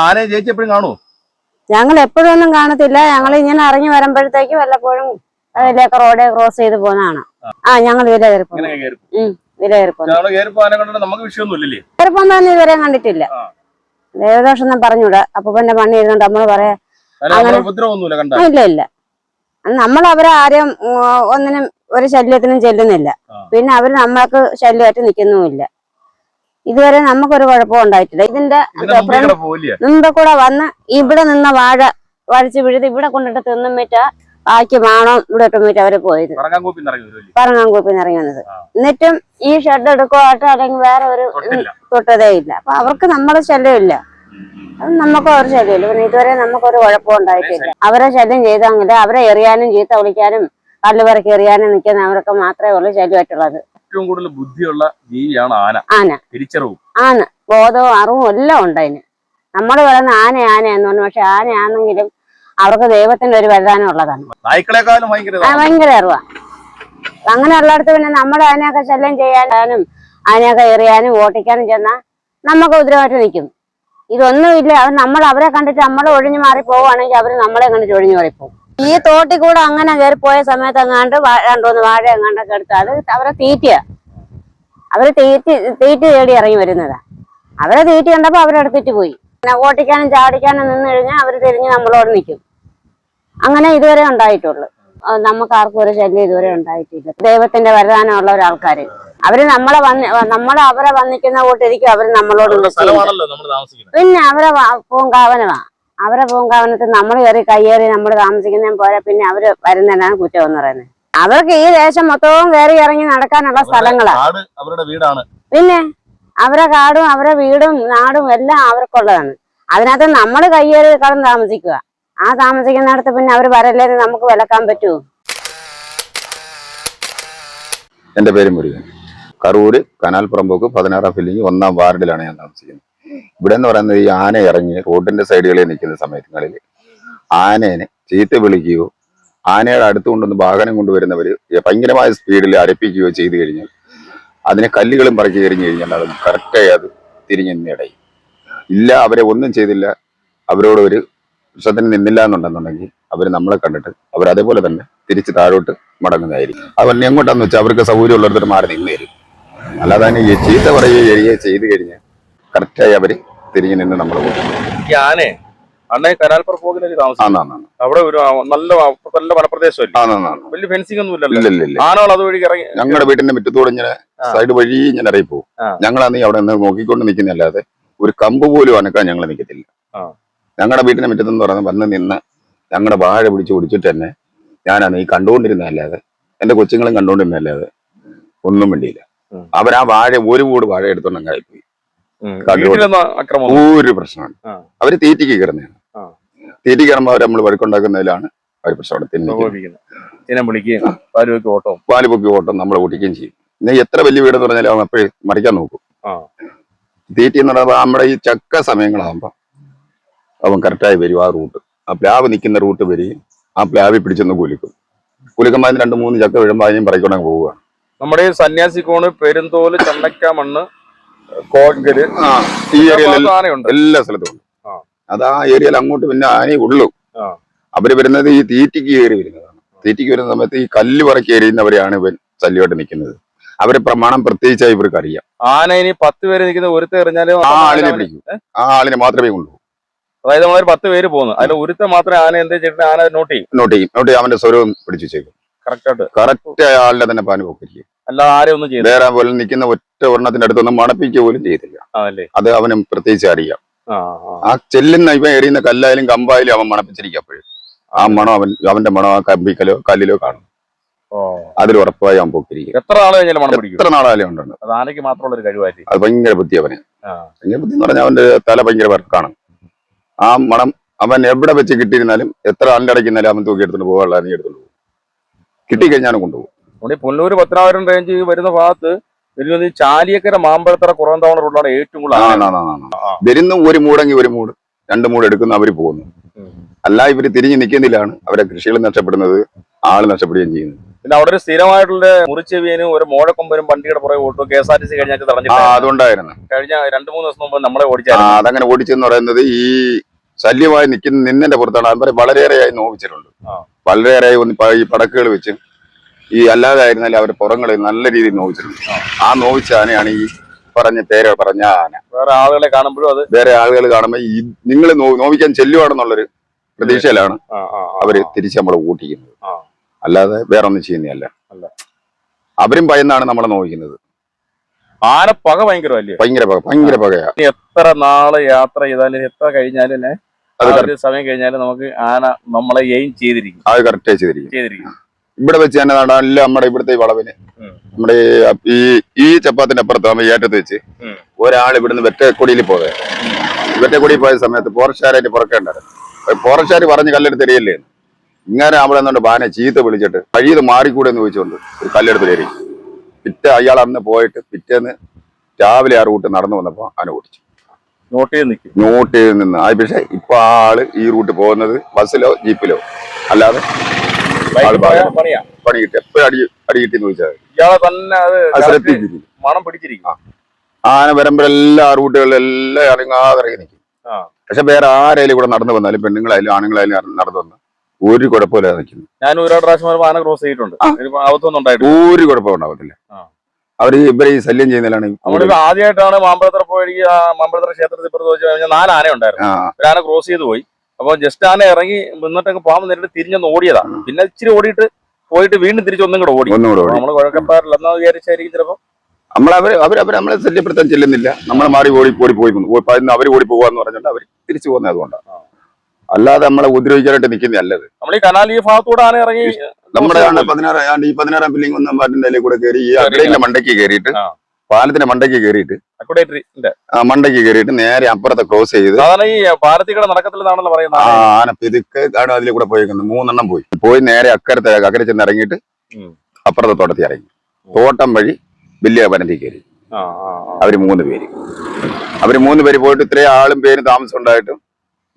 ആനയെ ചേച്ചി എപ്പോഴും കാണൂ? ഞങ്ങൾ എപ്പോഴും ഒന്നും കാണത്തില്ല. ഞങ്ങൾ ഇങ്ങനെ ഇറങ്ങി വരുമ്പോഴത്തേക്ക് വല്ലപ്പോഴും അതിലേക്ക് റോഡ് ക്രോസ് ചെയ്ത് പോകുന്നതാണ്. ഞങ്ങൾ ഇതിലെ കയറിപ്പോന്നും ഇതുവരെ കണ്ടിട്ടില്ല. ദേവദോഷം പറഞ്ഞൂടാ. അപ്പൂപ്പന്റെ പണി ഇരുന്നുണ്ട് നമ്മള് പറയാ. ഇല്ല ഇല്ല, നമ്മൾ അവരെ ആരെയും ഒന്നിനും ഒരു ശല്യത്തിനും ചെല്ലുന്നില്ല. പിന്നെ അവര് നമ്മൾക്ക് ശല്യമായിട്ട് നിൽക്കുന്നുമില്ല. ഇതുവരെ നമുക്കൊരു കുഴപ്പവും ഉണ്ടായിട്ടില്ല. ഇതിന്റെ മുമ്പ് കൂടെ വന്ന് ഇവിടെ നിന്ന വാഴ വഴിച്ച് വിഴുത് ഇവിടെ കൊണ്ടിട്ട് തിന്നുമിറ്റ ബാക്കി മാണം ഇവിടെ ഇട്ടുമിറ്റ അവര് പോയത്. പറങ്ങാൻകൂപ്പിന്ന് ഇറങ്ങി വന്നത്. എന്നിട്ടും ഈ ഷെഡ് എടുക്കുവാട്ടോ അല്ലെങ്കിൽ വേറെ ഒരു തൊട്ടതേ ഇല്ല. അപ്പൊ അവർക്ക് നമ്മുടെ ശല്യമില്ല, അത് നമുക്കും ഒരു ശല്യമില്ല. പിന്നെ ഇതുവരെ നമുക്കൊരു കുഴപ്പവും ഉണ്ടായിട്ടില്ല. അവരെ ശല്യം ചെയ്തെങ്കിൽ അവരെ എറിയാനും ചീത്ത വിളിക്കാനും കല്ലുപറക്കി എറിയാനും നിൽക്കുന്ന അവർക്ക് മാത്രമേ ഉള്ളൂ ശല്യമായിട്ടുള്ളത്. ഏറ്റവും കൂടുതൽ ബുദ്ധിയുള്ള ജീവിയാണ് ആന. തിരിച്ചറിവും ആണ്, ബോധവും അറിവും എല്ലാം ഉണ്ട് അതിന്. നമ്മൾ പറയുന്ന ആനയാന്ന് പറഞ്ഞു, പക്ഷെ ആനയാണെങ്കിലും അവർക്ക് ദൈവത്തിന്റെ ഒരു വരദാനം ഉള്ളതാണ്. ഭയങ്കര അറിവാ. അങ്ങനെയുള്ളടത്ത് പിന്നെ നമ്മുടെ ആനയൊക്കെ ശല്യം ചെയ്യാനും ആനയൊക്കെ എറിയാനും ഓട്ടിക്കാനും ചെന്നാൽ നമുക്ക് ഉപദ്രവമായിട്ട് നിൽക്കും. ഇതൊന്നുമില്ല. അത് അവരെ കണ്ടിട്ട് നമ്മൾ ഒഴിഞ്ഞു മാറി പോവുകയാണെങ്കിൽ അവര് നമ്മളെ കണ്ടിട്ട് ഒഴിഞ്ഞു മാറിപ്പോകും. ഈ തോട്ടിൽ കൂടെ അങ്ങനെ കയറിപ്പോയ സമയത്ത് എങ്ങാണ്ട് രണ്ടോന്ന് വാഴ എങ്ങാണ്ടൊക്കെ എടുത്ത് അത് അവരെ തീറ്റിയാ. അവര് തീറ്റി തേടി ഇറങ്ങി വരുന്നതാ. അവരെ തീറ്റി കണ്ടപ്പോ അവരെടുത്തിട്ട് പോയി. ഓട്ടിക്കാനും ചാടിക്കാനും നിന്ന് കഴിഞ്ഞാൽ അവര് തിരിഞ്ഞ് നമ്മളോട് നിൽക്കും. അങ്ങനെ ഇതുവരെ ഉണ്ടായിട്ടുള്ളു. നമുക്ക് ആർക്കും ഒരു ശല്യം ഇതുവരെ ഉണ്ടായിട്ടില്ല. ദൈവത്തിന്റെ വരദാനമുള്ള ഒരാൾക്കാര് അവര് അവരെ വന്നിക്കുന്ന കൂട്ടിരിക്കും. അവര് നമ്മളോട് പിന്നെ അവരെ പൂങ്കാവനമാ. അവരെ പൂങ്കാവനത്തിൽ നമ്മൾ കയറി കയ്യേറി നമ്മൾ താമസിക്കുന്നതും പോലെ പിന്നെ അവര് വരുന്നതാണ് കുറ്റം എന്ന് പറയുന്നത്. അവർക്ക് ഈ ദേശം മൊത്തവും കയറി ഇറങ്ങി നടക്കാനുള്ള സ്ഥലങ്ങളാണ്. പിന്നെ അവരെ കാടും അവരെ വീടും നാടും എല്ലാം അവർക്കുള്ളതാണ്. അതിനകത്ത് നമ്മൾ കയ്യേറി കടന്ന് താമസിക്കുക. ആ താമസിക്കുന്നിടത്ത് പിന്നെ അവർ വരല്ലേന്ന് നമുക്ക് വിലക്കാൻ പറ്റുമോ? എന്റെ പേര് മുരുകൻ. കറൂര് കനാൽപ്പുറമ്പോക്ക് 16 ഫില്ലിങ് 1-ാം വാർഡിലാണ് ഞാൻ താമസിക്കുന്നത്. ഇവിടെ എന്ന് പറയുന്നത് ഈ ആന ഇറങ്ങി റോഡിന്റെ സൈഡുകളിൽ നിൽക്കുന്ന സമയങ്ങളിൽ ആനേനെ ചീത്ത വിളിക്കുകയോ ആനയുടെ അടുത്ത് കൊണ്ടൊന്ന് വാഹനം കൊണ്ടുവരുന്നവര് ഭയങ്കരമായ സ്പീഡിൽ അടുപ്പിക്കുകയോ ചെയ്തു കഴിഞ്ഞാൽ അതിനെ കല്ലുകളും പറക്കി എറിഞ്ഞു കഴിഞ്ഞാൽ അത് കറക്റ്റായി അത് തിരിഞ്ഞിടയും. ഇല്ല, അവരെ ഒന്നും ചെയ്തില്ല, അവരോട് ഒരു വിഷത്തിന് നിന്നില്ല എന്നുണ്ടെന്നുണ്ടെങ്കിൽ അവർ നമ്മളെ കണ്ടിട്ട് അവർ അതേപോലെ തന്നെ തിരിച്ച് താഴോട്ട് മടങ്ങുന്നതായിരിക്കും. അതുപോലെ എങ്ങോട്ടാന്ന് വെച്ചാൽ അവർക്ക് സൗകര്യം ഉള്ളിടത്ത് മാറി നിന്ന് തരും. അല്ലാതെ ഈ ചീത്ത പറയുകയോ എഴുതുകയോ ചെയ്ത് കഴിഞ്ഞാൽ കറക്റ്റായി അവര് തിരിഞ്ഞു നിന്ന് നമ്മൾ പോകും. ഞങ്ങളുടെ വീട്ടിന്റെ മുറ്റത്തൂടെ ഇങ്ങനെ സൈഡ് വഴി ഇങ്ങനെ ഇറങ്ങി പോകും. ഞങ്ങളാണെങ്കിൽ അവിടെ നിന്ന് നോക്കിക്കൊണ്ട് നിൽക്കുന്നല്ലാതെ ഒരു കമ്പ് പോലും അനക്കാൻ ഞങ്ങൾ നിൽക്കത്തില്ല. ഞങ്ങളുടെ വീട്ടിന്റെ മുറ്റത്തെന്ന് പറയുന്നത് വന്ന് നിന്ന് ഞങ്ങളുടെ വാഴ പിടിച്ച് കുടിച്ചിട്ട് തന്നെ ഞാനാണ് ഈ കണ്ടുകൊണ്ടിരുന്നതല്ലാതെ എന്റെ കൊച്ചുങ്ങളും കണ്ടുകൊണ്ടിരുന്നതല്ലാതെ ഒന്നും വേണ്ടിയില്ല. അവരാ വാഴ ഒരു കൂട് വാഴ എടുത്തോണ്ടങ്ങായിപ്പോയി. ഒരു പ്രശ്നമാണ്. അവര് തീറ്റിക്ക് കയറുന്നതാണ്. തീറ്റി കയറുമ്പോൾ അവർ നമ്മൾ വഴക്കുണ്ടാക്കുന്നതിലാണ് അവർ പ്രശ്നം. പാല് പൊക്കി ഓട്ടം നമ്മളെ ഓട്ടിക്കുകയും ചെയ്യും. പിന്നെ എത്ര വലിയ വീടെന്ന് പറഞ്ഞാലും അവൻ എപ്പോഴും മറിക്കാൻ നോക്കും. തീറ്റി എന്ന് പറയുമ്പോൾ നമ്മുടെ ഈ ചക്ക സമയങ്ങളാകുമ്പോ അവൻ കറക്റ്റായി വരും. ആ റൂട്ട്, ആ പ്ലാവ് നിൽക്കുന്ന റൂട്ട് വരികയും ആ പ്ലാവിൽ പിടിച്ചൊന്ന് കുലുക്കുമ്പോൾ 2-3 ചക്ക വീഴുമ്പോൾ അതിനും പറയിക്കൊണ്ടങ്ങ് പോവുകയാണ്. നമ്മുടെ ഈ സന്യാസിക്കോണ്, പെരുന്തോല്, ചണ്ടക്കാമണ്ണ്, കോൺകര് ഈ ഏരിയയിൽ എല്ലാ സ്ഥലത്തും ഉണ്ട്. അത് ആ ഏരിയയിൽ അങ്ങോട്ട് പിന്നെ ആനേ ഉള്ളൂ. അവര് വരുന്നത് ഈ തീറ്റിക്ക് കയറി വരുന്നതാണ്. തീറ്റിക്ക് വരുന്ന സമയത്ത് ഈ കല്ല് പറക്കി എറിയുന്നവരെയാണ് ഇവൻ ശല്യമായിട്ട് നിൽക്കുന്നത്. അവരെ പ്രമാണം പ്രത്യേകിച്ചായി ഇവർക്ക് അറിയാം. ആന ഇനി 10 പേര് നിൽക്കുന്ന ഒരുത്ത എറിഞ്ഞാലും ആ ആളിനെ പിടിക്കും. ആ ആളിനെ മാത്രമേ കൊണ്ടുപോകൂ. അതായത് നമ്മൾ 10 പേര് പോകുന്നു, അതിൽ ഒരുത്ത മാത്രമേ ആന എന്താ ചെയ്തിട്ട് ആന നോട്ട് ചെയ്യും. അവന്റെ സ്വരവും പിടിച്ചു വെച്ചേക്കും. കറക്റ്റ് ആളുടെ തന്നെ പാന് പോക്കിരിക്കും. അല്ലാതെ ആരും ഒന്നും ചെയ്യും. വേറെ പോലെ നിൽക്കുന്ന ഒറ്റ ഒരെണ്ണത്തിന്റെ അടുത്തൊന്നും മണപ്പിക്കുക പോലും ചെയ്തില്ല. അത് അവന് പ്രത്യേകിച്ച് അറിയാം. ആ ചെല്ലുന്ന ഇവ എറിയുന്ന കല്ലായാലും കമ്പായാലും അവൻ മണപ്പിച്ചിരിക്കും. അപ്പോഴും ആ മണം അവന്റെ മണം ആ കമ്പിക്കലോ കല്ലിലോ കാണും. അതിൽ ഉറപ്പായി അവൻ പോക്കിരിക്കും. എത്ര നാളായാലും ഉണ്ടെന്ന്. അത് ഭയങ്കര ബുദ്ധി അവന്. ഭയങ്കര ബുദ്ധി എന്ന് പറഞ്ഞാൽ അവന്റെ തല ഭയങ്കര വർക്കാണ്. ആ മണം അവൻ എവിടെ വെച്ച് കിട്ടിയിരുന്നാലും എത്ര ആളിന്റെ അടയ്ക്കുന്നാലും അവൻ തൂക്കി എടുത്തോണ്ട് പോകാനുള്ള നീ എടുത്തോണ്ട് പോകും. കിട്ടിക്കഴിഞ്ഞാലും കൊണ്ടുപോകും. പുല്ലൂര് 10,000 റേഞ്ച് വരുന്ന ഭാഗത്ത് ചാലിയക്കര മാമ്പഴത്തറ കുറവന്തവണ റോഡിലാണ് ഏറ്റവും കൂടുതൽ വരുന്ന. ഒരു മൂടെങ്കിൽ ഒരു മൂട് 2 മൂട് എടുക്കുന്ന അവര് പോകുന്നു. അല്ല ഇവര് തിരിഞ്ഞു നിൽക്കുന്നില്ലാണ് അവരെ കൃഷികൾ നഷ്ടപ്പെടുന്നത്, ആള് നഷ്ടപ്പെടുകയും ചെയ്യുന്നത്. പിന്നെ അവിടെ ഒരു സ്ഥിരമായിട്ടുള്ള മുറിച്ചെവിയനും ഒരു മോഴക്കൊമ്പനും വണ്ടിയുടെ പുറകെ ഓട്ടോ KSRTC കഴിഞ്ഞാൽ തടഞ്ഞു. അതുണ്ടായിരുന്നു. കഴിഞ്ഞ 2-3 ദിവസം മുമ്പ് നമ്മളെ ഓടിച്ചാൽ അതങ്ങനെ ഓടിച്ചെന്ന് പറയുന്നത് ഈ ശല്യമായി നിന്നതിന്റെ പുറത്താണ്. അതുപോലെ വളരെയേറെയായി നോവിച്ചിട്ടുണ്ട്. വളരെയേറെ ഈ പടക്കുകൾ വെച്ച് ഈ അല്ലാതെ ആയിരുന്നാലും അവരുടെ പുറങ്ങളിൽ നല്ല രീതിയിൽ നോവിച്ചിട്ടുണ്ട്. ആ നോവിച്ച ആനയാണ് ഈ പറഞ്ഞ ആന. വേറെ ആളുകളെ കാണുമ്പോൾ ഈ നിങ്ങൾ നോവിക്കാൻ ചെല്ലുവാണെന്നുള്ളൊരു പ്രതീക്ഷയിലാണ് അവര് തിരിച്ച് നമ്മളെ ഓട്ടിക്കുന്നത്. അല്ലാതെ വേറെ ഒന്നും ചെയ്യുന്നതല്ല. അവരും ഭയന്നാണ് നമ്മളെ നോവിക്കുന്നത്. ആന പക ഭയങ്കരമല്ലേ? ഭയങ്കര പകയാ. എത്ര നാള് യാത്ര ചെയ്താലും എത്ര കഴിഞ്ഞാലും സമയം കഴിഞ്ഞാലും നമുക്ക് ആന നമ്മളെ എയിം ചെയ്തിരിക്കും. അത് കറക്റ്റായി ചെയ്തിരിക്കും. ഇവിടെ വെച്ച് തന്നെ നല്ല നമ്മുടെ ഇവിടുത്തെ വളവിന് നമ്മുടെ ഈ ചപ്പാത്തിന്റെ അപ്പുറത്ത് ഏറ്റത്ത് വെച്ച് ഒരാൾ ഇവിടുന്ന് വെറ്റക്കൊടിയിൽ പോയത്. വെറ്റക്കൊടിയിൽ പോയ സമയത്ത് ഫോറസ്റ്റുകാരായിട്ട് പുറക്കേണ്ടായിരുന്നു. ഫോറസ്റ്റുകാർ പറഞ്ഞ് കല്ലെടുത്ത് എറിയല്ലേ. ഇങ്ങനെ അവിടെ നിന്നുകൊണ്ട് ബാനെ ചീത്ത വിളിച്ചിട്ട് വഴിയത് മാറിക്കൂടെ എന്ന് ചോദിച്ചുകൊണ്ട് ഒരു കല്ലെടുത്ത് എറി. അയാൾ അന്ന് പോയിട്ട് പിറ്റേന്ന് രാവിലെ ആ റൂട്ട് നടന്നു വന്നപ്പോ ആന ഓടിച്ചു. നോട്ട് ചെയ്ത് നിന്ന്. പക്ഷെ ഇപ്പൊ ആള് ഈ റൂട്ട് പോകുന്നത് ബസ്സിലോ ജീപ്പിലോ അല്ലാതെ പണി കിട്ടി. എപ്പോഴും അടി കിട്ടിന്ന് ചോദിച്ചാൽ ആന വരുമ്പോഴെല്ലാം ആ റൂട്ടുകളിലെല്ലാം ഇറങ്ങാതെ ഇറങ്ങി നിൽക്കും. പക്ഷെ വേറെ ആരായാലും കൂടെ നടന്നു വന്നാലും പെണ്ണുങ്ങളായാലും ആണുങ്ങളായാലും നടന്നു വന്നാൽ ഒരു കുഴപ്പമില്ലാതെ നിൽക്കുന്നു. ഞാൻ ഒരുപാട് പ്രാവശ്യം ആന ക്രോസ് ചെയ്തിട്ടുണ്ട്. ഒരു കുഴപ്പം ഉണ്ടാവത്തില്ല. അവര് ഇവരെ ഈ ശല്യം ചെയ്യുന്നതിലാണ്. ആദ്യമായിട്ടാണ് മാമ്പഴത്തറ പോയി മാമ്പഴത്തറ ക്ഷേത്രത്തിൽ കഴിഞ്ഞാൽ 4 ആന ഉണ്ടായിരുന്നു. ഒരു ആന ക്രോസ് ചെയ്ത് പോയി. അപ്പൊ ജസ്റ്റ് ആന ഇറങ്ങി നിന്നിട്ടൊക്കെ പാമ്പ് നേരിട്ട് തിരിഞ്ഞൊന്ന് ഓടിയതാ. പിന്നെ ഇച്ചിരി ഓടിയിട്ട് പോയിട്ട് വീണ്ടും തിരിച്ചൊന്നും കൂടെ ഓടി. നമ്മള് കുഴക്കപ്പാറില്ല എന്നാ വിചാരിച്ചായിരിക്കും ചിലപ്പോ. നമ്മളെ ശല്യപ്പെടുത്താൻ ചെല്ലുന്നില്ല. നമ്മളെ മാറി പോയി അവര് ഓടി പോവാന്ന് പറഞ്ഞിട്ട് അവര് തിരിച്ചു പോകുന്നത് അതുകൊണ്ടാണ്. അല്ലാതെ നമ്മളെ ഉപദ്രവിക്കാനായിട്ട് നിൽക്കുന്നതല്ലത്. നമ്മൾ ഈ കനാൽ ഈ ഭാഗത്തൂടെ ആന ഇറങ്ങി നമ്മുടെ 16 ബില്ലിംഗ് 1 വാർഡിന്റെ കൂടെ കയറി ഈ അക്കടയിലെ മണ്ടയ്ക്ക് കയറിയിട്ട് പാലത്തിന്റെ മണ്ടയ്ക്ക് കയറിയിട്ട് നേരെ അപ്പുറത്തെ ക്രോസ് ചെയ്ത് ആന പിതുക്കെ ആണ് അതിലെ കൂടെ പോയിരിക്കുന്നത്. 3 എണ്ണം പോയി നേരെ അക്കരെ ചെന്ന് ഇറങ്ങിയിട്ട് അപ്പുറത്തെ തോട്ടത്തിൽ ഇറങ്ങി തോട്ടം വഴി വലിയ വനത്തിൽ കയറി. അവര് 3 പേര് പോയിട്ട് ഇത്രയും ആളും പേരും താമസം ഉണ്ടായിട്ടും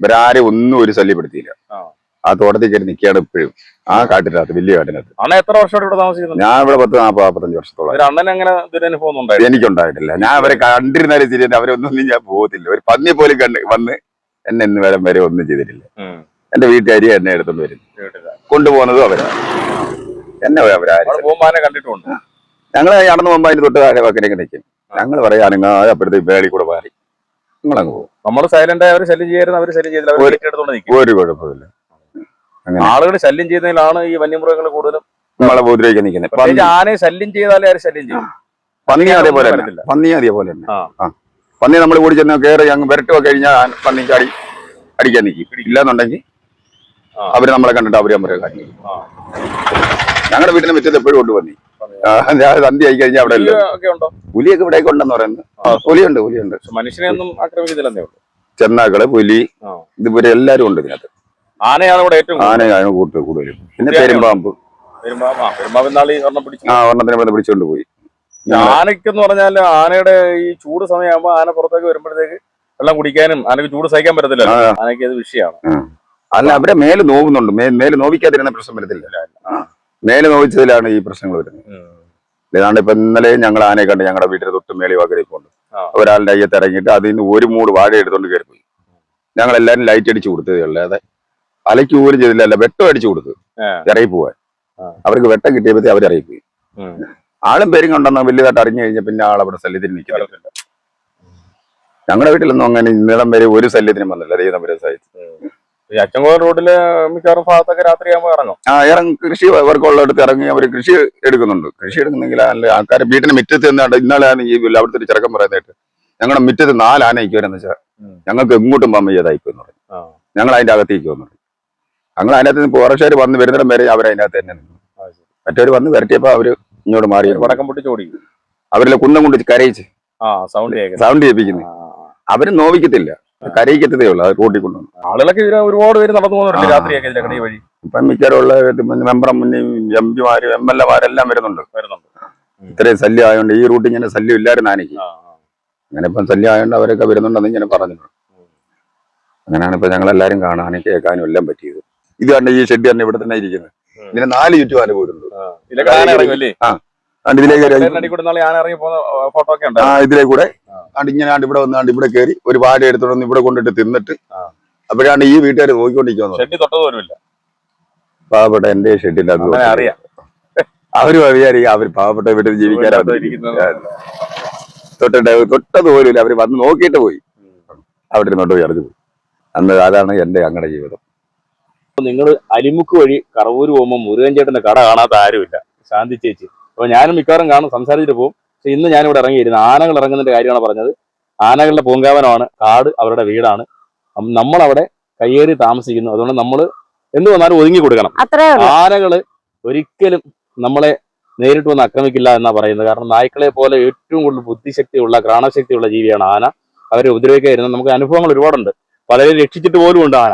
ഇവരാരും ഒന്നും ഒരു ശല്യപ്പെടുത്തിയില്ല. ആ തോട്ടത്തിൽ കയറി നിൽക്കുകയാണ് ഇപ്പോഴും ആ കാട്ടിനകത്ത്, വലിയ കാട്ടിനകത്ത്. എത്ര വർഷമായിട്ട് ഇവിടെ താമസിക്കുന്നത്? ഞാൻ ഇവിടെ 40-45 വർഷത്തോളം. എനിക്കുണ്ടായിട്ടില്ല. ഞാൻ അവരെ കണ്ടിരുന്നാലും ശരി അവരൊന്നും ഞാൻ പോകത്തില്ല. ഒരു പന്നി പോലും വന്ന് എന്നെ ഇന്ന് വരെ ഒന്നും ചെയ്തിട്ടില്ല. എന്റെ വീട്ടുകാരി എന്നെ എടുത്തോണ്ട് വരും, കൊണ്ടുപോകുന്നതും അവരാണ്. എന്നെ കണ്ടിട്ടുണ്ട്. ഞങ്ങള് നടന്നു പോകുമ്പോ അതിന് തൊട്ട് താഴെ വക്കരൊക്കെ നിൽക്കും. ഞങ്ങൾ പറയാ അനങ്ങാതെ അപ്പോഴത്തേക്ക് വേളി കൂടെ മാറി നിങ്ങളങ്ങ് പോകും. നമ്മള് സൈലന്റ് ആയി ശല്യം ചെയ്തില്ല. ഒരു കുഴപ്പമില്ല. ആളുകൾ ശല്യം ചെയ്യുന്നതിലാണ് ഈ വന്യമൃഗങ്ങൾ കൂടുതലും നമ്മളെ ഉപദ്രവിക്കാൻ നിൽക്കുന്നത്. ആനയെ ശല്യം ചെയ്താലേ ആര് ശല്യം ചെയ്യും. പന്നി അതേപോലെ തന്നെ. പന്നി നമ്മൾ കൂടി ചെന്ന് കയറി അങ്ങ് വിരട്ടുക കഴിഞ്ഞാൽ പന്നിക്ക് അടിക്കാൻ നിൽക്കും. ഇല്ലാന്നുണ്ടെങ്കിൽ അവര് നമ്മളെ കണ്ടിട്ട് അവര് നമ്മളെ കാര്യം. ഞങ്ങളുടെ വീട്ടിനെ വെച്ചത് എപ്പോഴും കൊണ്ട് പന്നി. സന്ധ്യ ആയി കഴിഞ്ഞാൽ അവിടെ പുലിയൊക്കെ ഇവിടെ ഉണ്ടെന്ന് പറയുന്നത്. പുലിയുണ്ട്. മനുഷ്യനെയൊന്നും ആക്രമിക്കുന്നില്ലെന്നേ ഉള്ളൂ. ചെന്നാക്കള്, പുലി, ഇതുപോലെ എല്ലാരും ഉണ്ട് ഇതിനകത്ത്. ആനയാണ് ഇവിടെ ഏറ്റവും കൂടുതലും. പിന്നെ പെരുമ്പാമ്പ്. ഒരെണ്ണത്തിനെ പിടിച്ചോണ്ട് പോയി. ആനയ്ക്കെന്ന് പറഞ്ഞാല് ആനയുടെ ഈ ചൂട് സമയമാകുമ്പോ ആന പുറത്തേക്ക് വരുമ്പോഴത്തേക്ക് വെള്ളം കുടിക്കാനും ആനക്ക് ചൂട് സഹിക്കാൻ പറ്റത്തില്ല. ആനയ്ക്ക് അത് വിഷയമാണ്. അല്ല, അവരെ മേല് നോവുന്നുണ്ട്. മേല് നോവിക്കാതിരുന്ന പ്രശ്നം വരത്തില്ല. മേല് നോവിച്ചതിലാണ് ഈ പ്രശ്നങ്ങൾ വരുന്നത്. ഏതാണ്ട് ഇപ്പൊ ഇന്നലെ ഞങ്ങൾ ആനയെ കണ്ട് ഞങ്ങളുടെ വീട്ടിൽ തൊട്ട് മേളി വകരയിൽ പോകുന്നു. ഒരാളുടെ അയ്യത്ത് ഇറങ്ങിയിട്ട് അതിൽ നിന്ന് ഒരു മൂട് വാഴ എടുത്തോണ്ട് കയറി പോയി. ഞങ്ങൾ എല്ലാരും ലൈറ്റ് അടിച്ചു കൊടുത്തതേ ഉള്ളൂ. അതെ അലയ്ക്ക് പോലും ചെയ്തില്ല. അല്ല, വെട്ടം അടിച്ചു കൊടുത്തു ഇറങ്ങി പോവാൻ. അവർക്ക് വെട്ടം കിട്ടിയപ്പോഴത്തേ അവരിറങ്ങിപ്പോയി. ആളും പേരും കൊണ്ടെന്നാ വലിയതായിട്ട് അറിഞ്ഞു കഴിഞ്ഞാൽ പിന്നെ ആളവിടെ ശല്യത്തിന് നിൽക്കുന്നില്ല. ഞങ്ങളുടെ വീട്ടിലൊന്നും അങ്ങനെ ഇന്നളം വരെ ഒരു ശല്യത്തിനും വന്നില്ല. ദൈവം വരെ സഹിച്ചു. അച്ചൻകോൽ റോഡില് മിക്കവാറും ഭാഗത്തൊക്കെ രാത്രിയാകുമ്പോൾ ഇറങ്ങും. കൃഷി വർക്കുള്ളടത്ത് ഇറങ്ങി അവർ കൃഷി എടുക്കുന്നുണ്ട്. കൃഷി എടുക്കുന്നെങ്കിൽ ആൾക്കാർ വീട്ടിന് മുറ്റത്ത് നിന്നാണ്ട് ഇന്നാലാണ് ഈ അവിടുത്തെ ഒരു ചെറുക്കം പറയുന്നതായിട്ട് ഞങ്ങളുടെ മുറ്റത്ത് 4 ആന ഇക്കുവരെന്ന് വെച്ചാൽ ഞങ്ങൾക്ക് എങ്ങോട്ടും പോകാൻ വയ്യാതായിപ്പോന്ന് പറയും. ഞങ്ങൾ അതിന്റെ അകത്തേക്ക് വന്നു. ഞങ്ങൾ അതിനകത്ത് നിന്ന് ഫോറസ്റ്റുകാർ വന്ന് വരുന്നിടം വരെ അവരതിനകത്ത് തന്നെ നിന്നു. മറ്റവർ വന്ന് വരട്ടിയപ്പോ അവര് ഇങ്ങോട്ട് മാറി വടക്കം പൊട്ടിച്ചോടി. അവരെല്ലാം കുന്നം കൊണ്ട് കരയിച്ച് സൗണ്ട് കേൾപ്പിക്കുന്നു. അവര് നോവിക്കത്തില്ല, കരയിക്കത്തതേ ഉള്ളു. അത് റോട്ടിൽ കൊണ്ടുവന്നു. ആളുകളൊക്കെ ഒരുപാട് പേര് നടന്നു പോകുന്നുണ്ട് രാത്രിയൊക്കെ വഴി. ഇപ്പം മിക്കവാറുള്ള മെമ്പറും എംപിമാരും MLA മാരെല്ലാം വരുന്നുണ്ട്. ഇത്രയും ശല്യം ആയതുകൊണ്ട് ഈ റൂട്ടിൽ ഇങ്ങനെ ശല്യം ഇല്ലായിരുന്നു ആനയ്ക്ക്. അങ്ങനെ ഇപ്പം ശല്യം ആയതുകൊണ്ട് അവരൊക്കെ വരുന്നുണ്ടെന്ന് ഇങ്ങനെ പറഞ്ഞിട്ടുണ്ട്. അങ്ങനെയാണ് ഇപ്പൊ ഞങ്ങളെല്ലാരും കാണാനും കേൾക്കാനും എല്ലാം പറ്റിയത്. ഇത് കണ്ട് ഈ ഷെഡ് തന്നെ ഇവിടെ തന്നെ ഇരിക്കുന്നത്. ഇതിന് 4 ചുറ്റും ആന പോയിട്ടുണ്ട്. ഇതിലൊക്കെ ആന ഇറങ്ങുമല്ലേ? ഇതിലേക്ക് ആന ഇറങ്ങി പോകുന്ന ഫോട്ടോ ഒക്കെ ഉണ്ട്. ഇതിലെ കൂടെ ഇങ്ങനെ ഇവിടെ വന്നാണ്ട് ഇവിടെ കയറി ഒരു വാഴ എടുത്തോണ്ട് ഇവിടെ കൊണ്ടിട്ട് തിന്നിട്ട് അപ്പോഴാണ് ഈ വീട്ടുകാർ നോക്കിക്കൊണ്ടിരിക്കുന്നത്. ഷെഡി തൊട്ടതുപോലുമില്ല. പാവപ്പെട്ട എന്റെ ഷെഡില്ലാത്ത അറിയാം. അവരും വിചാരിക്കും അവർ പാവപ്പെട്ട വീട്ടിൽ ജീവിക്കാനാണ് തൊട്ടതുപോലും അവര് വന്ന് നോക്കിയിട്ട് പോയി അവിടെ ഇരുന്നോട്ട് പോയി അറിഞ്ഞു പോയി. അന്ന് അതാണ് എന്റെ ഞങ്ങളുടെ ജീവിതം. നിങ്ങൾ അലിമുക്ക് വഴി കറവൂര് പോകുമ്പോൾ മുരുകൻ ചേട്ടന്റെ കട കാണാത്ത ആരുമില്ല. ശാന്തി ചേച്ചി. അപ്പൊ ഞാനും മിക്കവാറും കാണും, സംസാരിച്ചിട്ട് പോകും. പക്ഷെ ഇന്ന് ഞാനിവിടെ ഇറങ്ങിയിരുന്നു. ആനകൾ ഇറങ്ങുന്നതിന്റെ കാര്യമാണ് പറഞ്ഞത്. ആനകളുടെ പൂങ്കാവനമാണ്, കാട് അവരുടെ വീടാണ്. നമ്മളവിടെ കയ്യേറി താമസിക്കുന്നു. അതുകൊണ്ട് നമ്മൾ എന്ത് വന്നാലും ഒതുങ്ങി കൊടുക്കണം. ആനകള് ഒരിക്കലും നമ്മളെ നേരിട്ട് വന്ന് ആക്രമിക്കില്ല എന്നാ പറയുന്നത്. കാരണം നായ്ക്കളെ പോലെ ഏറ്റവും കൂടുതൽ ബുദ്ധിശക്തിയുള്ള ഘ്രാണശക്തിയുള്ള ജീവിയാണ് ആന. അവരെ ഉപദ്രവിക്കാതിരുന്ന നമുക്ക് അനുഭവങ്ങൾ ഒരുപാടുണ്ട്. പലരും രക്ഷിച്ചിട്ട് പോലും ഉണ്ട് ആന.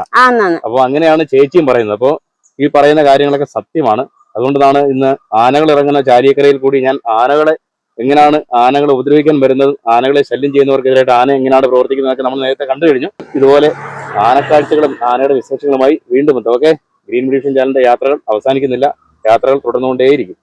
അപ്പൊ അങ്ങനെയാണ് ചേച്ചിയും പറയുന്നത്. അപ്പോൾ ഈ പറയുന്ന കാര്യങ്ങളൊക്കെ സത്യമാണ്. അതുകൊണ്ടാണ് ഇന്ന് ആനകൾ ഇറങ്ങുന്ന ചാരിയക്കരയിൽ കൂടി ഞാൻ എങ്ങനെയാണ് ആനകളെ ഉപദ്രവിക്കാൻ വരുന്നത്, ആനകളെ ശല്യം ചെയ്യുന്നവർക്കെതിരായിട്ട് ആന എങ്ങനെയാണ് പ്രവർത്തിക്കുന്നതൊക്കെ നമ്മൾ നേരത്തെ കണ്ടു കഴിഞ്ഞു. ഇതുപോലെ ആനക്കാഴ്ചകളും ആനയുടെ വിശേഷങ്ങളുമായി വീണ്ടും എത്തും. ഓക്കെ, ഗ്രീൻ ഡിവിഷൻ ചാനലിന്റെ യാത്രകൾ അവസാനിക്കുന്നില്ല. യാത്രകൾ തുടർന്നുകൊണ്ടേയിരിക്കും.